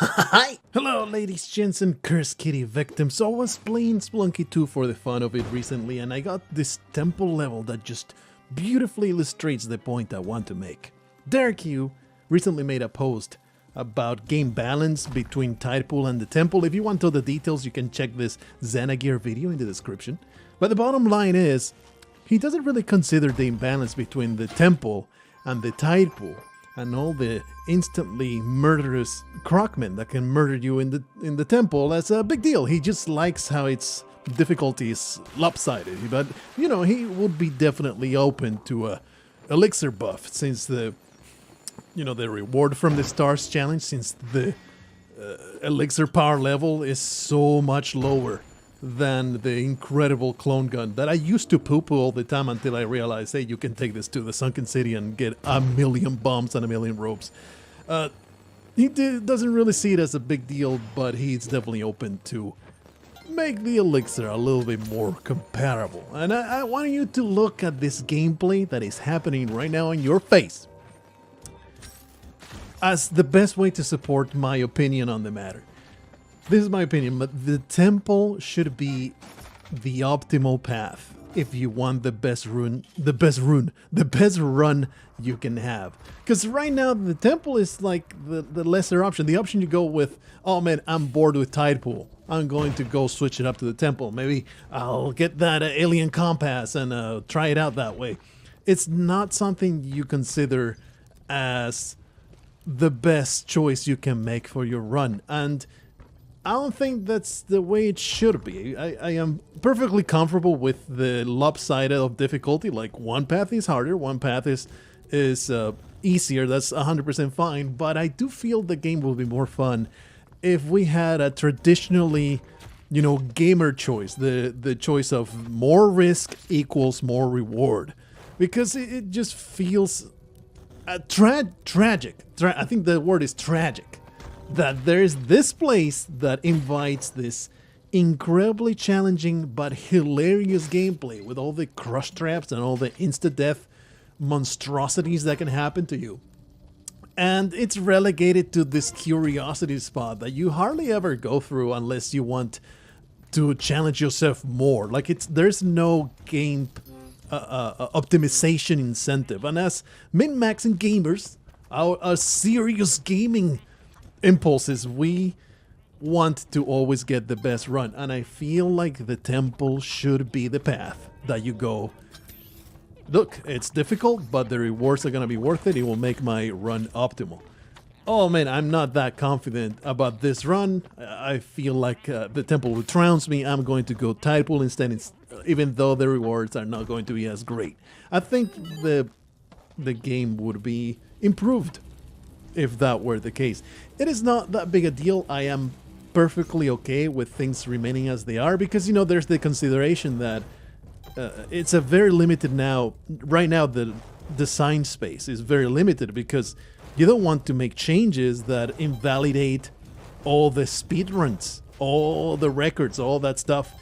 Hi! Hello ladies, gents and cursed kitty victims. So I was playing Spelunky 2 for the fun of it recently and I got this temple level that just beautifully illustrates the point I want to make. Derek Hugh recently made a post about game balance between Tidepool and the temple. If you want all the details, you can check this Xanagear video in the description. But the bottom line is, he doesn't really consider the imbalance between the temple and the Tidepool and all the instantly murderous crocmen that can murder you in the temple as a big deal. He just likes how its difficulty is lopsided, but you know, he would be definitely open to a elixir buff since the reward from the stars challenge, since the elixir power level is so much lower than the incredible clone gun that I used to poo-poo all the time until I realized, hey, you can take this to the sunken city and get a million bombs and a million ropes. He doesn't really see it as a big deal, but he's definitely open to make the elixir a little bit more comparable. And I want you to look at this gameplay that is happening right now in your face as the best way to support my opinion on the matter. This is my opinion, but the temple should be the optimal path if you want the best run you can have. Because right now the temple is like the lesser option. The option you go with, oh man, I'm bored with Tidepool, I'm going to go switch it up to the temple. Maybe I'll get that alien compass and try it out that way. It's not something you consider as the best choice you can make for your run, and I don't think that's the way it should be. I am perfectly comfortable with the lopsided of difficulty. Like, one path is harder, one path is easier. That's 100% fine. But I do feel the game will be more fun if we had a traditionally, gamer choice. The choice of more risk equals more reward, because it just feels tragic. I think the word is tragic. That there's this place that invites this incredibly challenging but hilarious gameplay with all the crush traps and all the insta-death monstrosities that can happen to you. And it's relegated to this curiosity spot that you hardly ever go through unless you want to challenge yourself more. Like, there's no game optimization incentive. And as min-maxing gamers, our serious gaming impulses, we want to always get the best run, and I feel like the temple should be the path that you go, look, it's difficult, but the rewards are gonna be worth it. It will make my run optimal. Oh man, I'm not that confident about this run. I feel like the temple would trounce me. I'm going to go Tidepool instead, even though the rewards are not going to be as great. I think the game would be improved if that were the case. It is not that big a deal. I am perfectly okay with things remaining as they are, because there's the consideration that it's a very limited right now the design space is very limited, because you don't want to make changes that invalidate all the speedruns, all the records, all that stuff.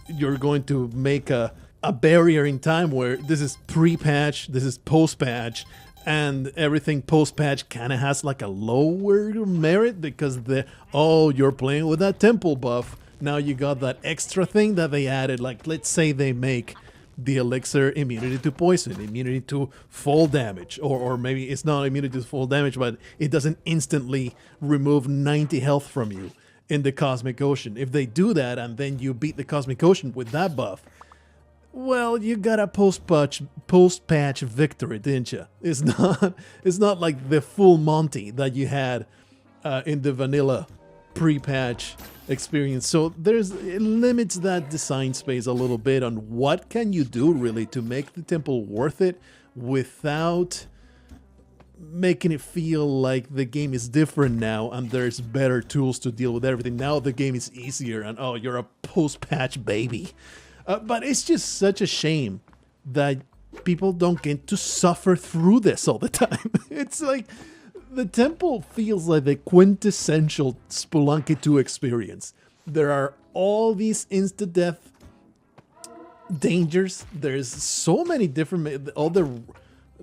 You're going to make a barrier in time where this is pre-patch, this is post-patch, and everything post-patch kind of has like a lower merit because you're playing with that temple buff. Now you got that extra thing that they added. Like, let's say they make the elixir immunity to poison, immunity to fall damage, or maybe it's not immunity to fall damage, but it doesn't instantly remove 90 health from you in the Cosmic Ocean. If they do that and then you beat the Cosmic Ocean with that buff, well, you got a post-patch victory, didn't you? It's not like the full Monty that you had in the vanilla pre-patch experience. So it limits that design space a little bit on what can you do really to make the temple worth it without making it feel like the game is different now and there's better tools to deal with everything. Now the game is easier and oh, you're a post-patch baby. But it's just such a shame that people don't get to suffer through this all the time. It's like the temple feels like the quintessential Spelunky 2 experience. There are all these insta-death dangers. There's so many different, all the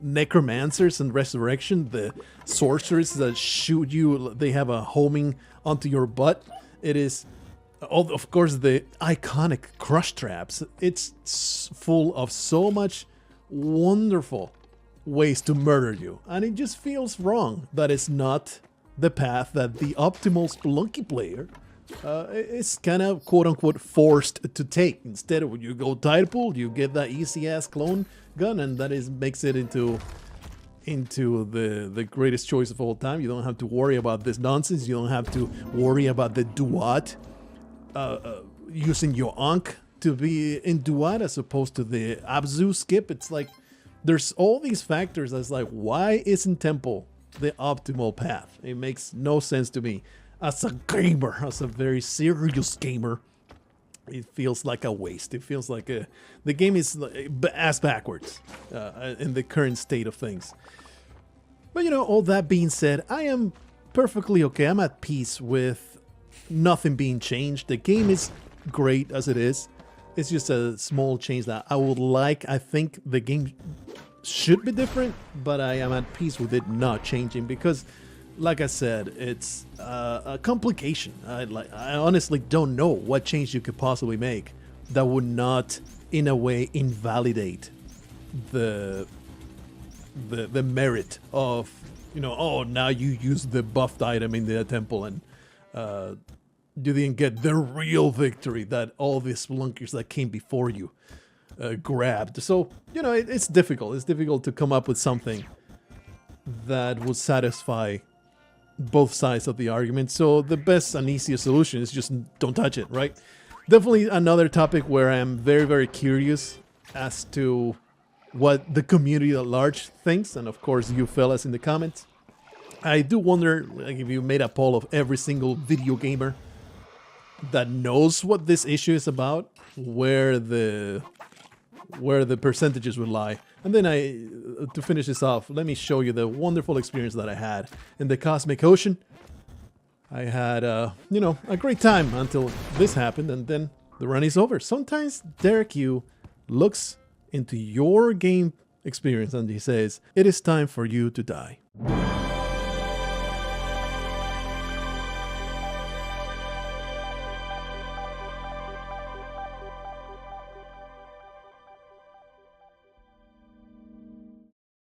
necromancers and resurrection, the sorcerers that shoot you, they have a homing onto your butt. It is, of course, the iconic crush traps. It's full of so much wonderful ways to murder you, and it just feels wrong that it's not the path that the optimal Spelunky player is kind of quote-unquote forced to take. Instead of you go tide pool, you get that easy-ass clone gun, and that makes it into the greatest choice of all time. You don't have to worry about this nonsense. You don't have to worry about the duat, using your Ankh to be in duat as opposed to the Abzu skip. It's like there's all these factors that's like, why isn't Temple the optimal path? It makes no sense to me. As a gamer, as a very serious gamer, it feels like a waste. It feels like the game is ass backwards in the current state of things. But you know, all that being said, I am perfectly okay. I'm at peace with nothing being changed. The game is great as it is. It's just a small change that I would like. I think the game should be different, but I am at peace with it not changing because, like I said, it's a complication. I honestly don't know what change you could possibly make that would not, in a way, invalidate the merit of, you know, oh, now you use the buffed item in the temple and you didn't get the real victory that all the spelunkers that came before you grabbed. So, you know, it's difficult. It's difficult to come up with something that would satisfy both sides of the argument. So the best and easiest solution is just don't touch it, right? Definitely another topic where I'm very, very curious as to what the community at large thinks, and of course you fellas in the comments. I do wonder, like, if you made a poll of every single video gamer that knows what this issue is about, where the percentages would lie. And then to finish this off, let me show you the wonderful experience that I had in the Cosmic Ocean. I had, you know, a great time until this happened, and then the run is over. Sometimes Derek Yu looks into your game experience and he says, "It is time for you to die."